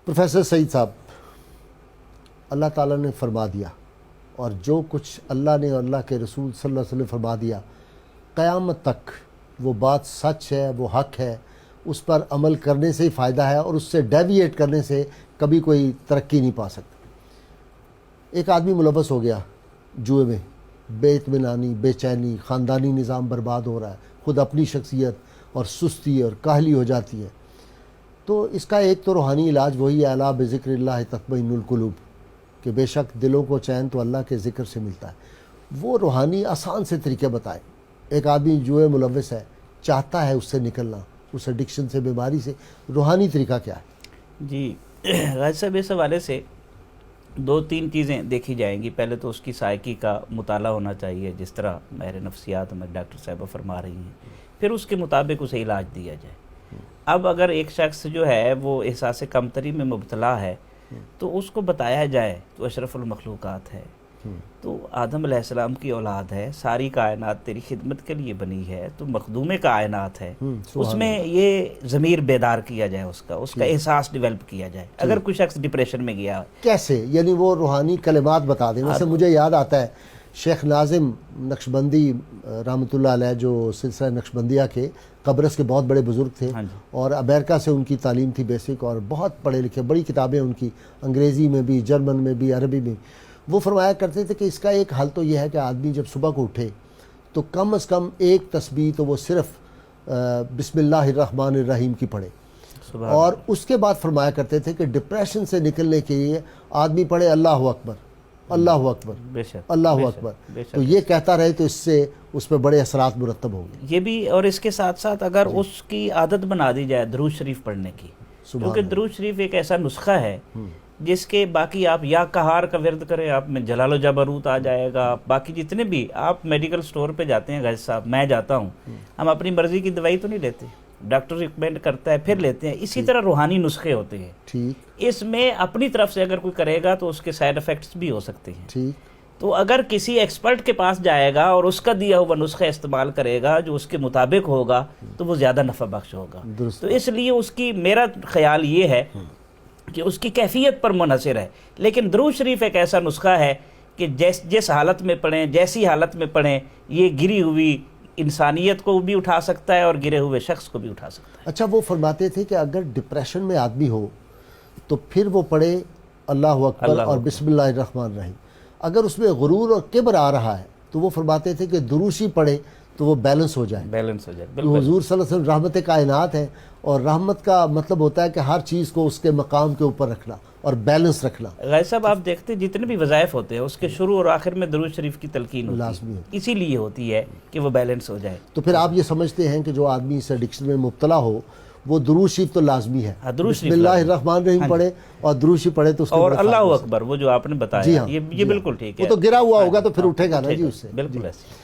Professor سعید صاحب، اللہ تعالیٰ نے فرما دیا، اور جو کچھ اللہ نے اور اللہ کے رسول صلی اللہ علیہ وسلم نے فرما دیا، قیامت تک وہ بات سچ ہے، وہ حق ہے، اس پر عمل کرنے سے ہی فائدہ ہے، اور اس سے ڈیویٹ کرنے سے کبھی کوئی ترقی نہیں پا سکتا۔ ایک آدمی ملوث ہو گیا جوئے میں، بے اطمینانی، بے چینی، خاندانی نظام برباد ہو رہا ہے، خود اپنی شخصیت اور سستی اور کاہلی ہو جاتی ہے، تو اس کا ایک تو روحانی علاج وہی ہے، الا بذکر اللہ تطمئن القلوب، کہ بے شک دلوں کو چین تو اللہ کے ذکر سے ملتا ہے۔ وہ روحانی آسان سے طریقے بتائے۔ ایک آدمی جوئے ملوث ہے، چاہتا ہے اس سے نکلنا، اس ایڈکشن سے، بیماری سے، روحانی طریقہ کیا ہے؟ جی غازی صاحب، اس حوالے سے دو تین چیزیں دیکھی جائیں گی۔ پہلے تو اس کی سائیکی کا مطالعہ ہونا چاہیے، جس طرح ماہر نفسیات ہمارے ڈاکٹر صاحبہ فرما رہی ہیں، پھر اس کے مطابق اسے علاج دیا جائے۔ اب اگر ایک شخص جو ہے وہ احساس کمتری میں مبتلا ہے تو اس کو بتایا جائے تو اشرف المخلوقات ہے، تو آدم علیہ السلام کی اولاد ہے، ساری کائنات تیری خدمت کے لیے بنی ہے، تو مخدوم کائنات ہے، اس میں یہ ضمیر بیدار کیا جائے، اس کا احساس ڈیولپ کیا جائے۔ اگر کوئی شخص ڈپریشن میں گیا کیسے، یعنی وہ روحانی کلمات بتا دیں۔ ویسے مجھے یاد آتا ہے شیخ ناظم نقشبندی رحمۃ اللہ علیہ، جو سلسلہ نقشبندیہ کے قبرص کے بہت بڑے بزرگ تھے، اور امریکہ سے ان کی تعلیم تھی بیسک، اور بہت پڑھے لکھے، بڑی کتابیں ان کی، انگریزی میں بھی، جرمن میں بھی، عربی میں۔ وہ فرمایا کرتے تھے کہ اس کا ایک حل تو یہ ہے کہ آدمی جب صبح کو اٹھے تو کم از کم ایک تسبیح تو وہ صرف بسم اللہ الرحمن الرحیم کی پڑھے، اور اس کے بعد فرمایا کرتے تھے کہ ڈپریشن سے نکلنے کے لیے آدمی پڑھے اللہ اکبر، اللہ اکبر، اللہ اکبر، تو یہ کہتا رہے، تو اس سے اس پہ بڑے اثرات مرتب ہوں گے۔ یہ بھی، اور اس کے ساتھ ساتھ اگر اس کی عادت بنا دی جائے درود شریف پڑھنے کی، کیونکہ درود شریف ایک ایسا نسخہ ہے جس کے باقی آپ یا قہار کا ورد کریں، آپ میں جلال و جبروت آ جائے گا، باقی جتنے بھی آپ میڈیکل سٹور پہ جاتے ہیں، غازی صاحب میں جاتا ہوں، ہم اپنی مرضی کی دوائی تو نہیں لیتے، ڈاکٹر ریکمینڈ کرتا ہے پھر لیتے ہیں۔ اسی طرح روحانی نسخے ہوتے ہیں، اس میں اپنی طرف سے اگر کوئی کرے گا تو اس کے سائیڈ افیکٹس بھی ہو سکتے ہیں۔ تو اگر کسی ایکسپرٹ کے پاس جائے گا اور اس کا دیا ہوا نسخہ استعمال کرے گا جو اس کے مطابق ہوگا تو وہ زیادہ نفع بخش ہوگا۔ تو اس لیے اس کی، میرا خیال یہ ہے کہ اس کی کیفیت پر منحصر ہے، لیکن درود شریف ایک ایسا نسخہ ہے کہ جس حالت میں پڑھیں، جیسی حالت میں پڑھیں، یہ گری ہوئی انسانیت کو بھی اٹھا سکتا ہے اور گرے ہوئے شخص کو بھی اٹھا سکتا ہے۔ اچھا، وہ فرماتے تھے کہ اگر ڈپریشن میں آدمی ہو تو پھر وہ پڑھے اللہ اکبر اور بسم اللہ الرحمن الرحیم۔ اگر اس میں غرور اور کبر آ رہا ہے تو وہ فرماتے تھے کہ دروشی پڑھے تو وہ بیلنس ہو جائے۔ حضور صلی اللہ علیہ وسلم رحمت کائنات ہے، اور رحمت کا مطلب ہوتا ہے کہ ہر چیز کو اس کے مقام کے اوپر رکھنا اور بیلنس رکھنا۔ غازی صاحب، آپ دیکھتے جتنے بھی وظائف ہوتے ہیں اس کے شروع اور آخر میں درود شریف کی تلقین ہوتی ہے، اسی لیے ہوتی ہے کہ وہ بیلنس ہو جائے۔ تو پھر آپ یہ سمجھتے ہیں کہ جو آدمی اس ایڈکشن میں مبتلا ہو وہ درود شریف تو لازمی ہے، بسم اللہ الرحمن الرحیم پڑھے اور درود شریف پڑھے تو اس اور اللہ اکبر، وہ جو آپ نے بتایا، یہ بالکل ٹھیک ہے۔ وہ تو گرا ہوا ہوگا تو پھر اٹھے گا نا جی اس سے۔ بالکل ایسے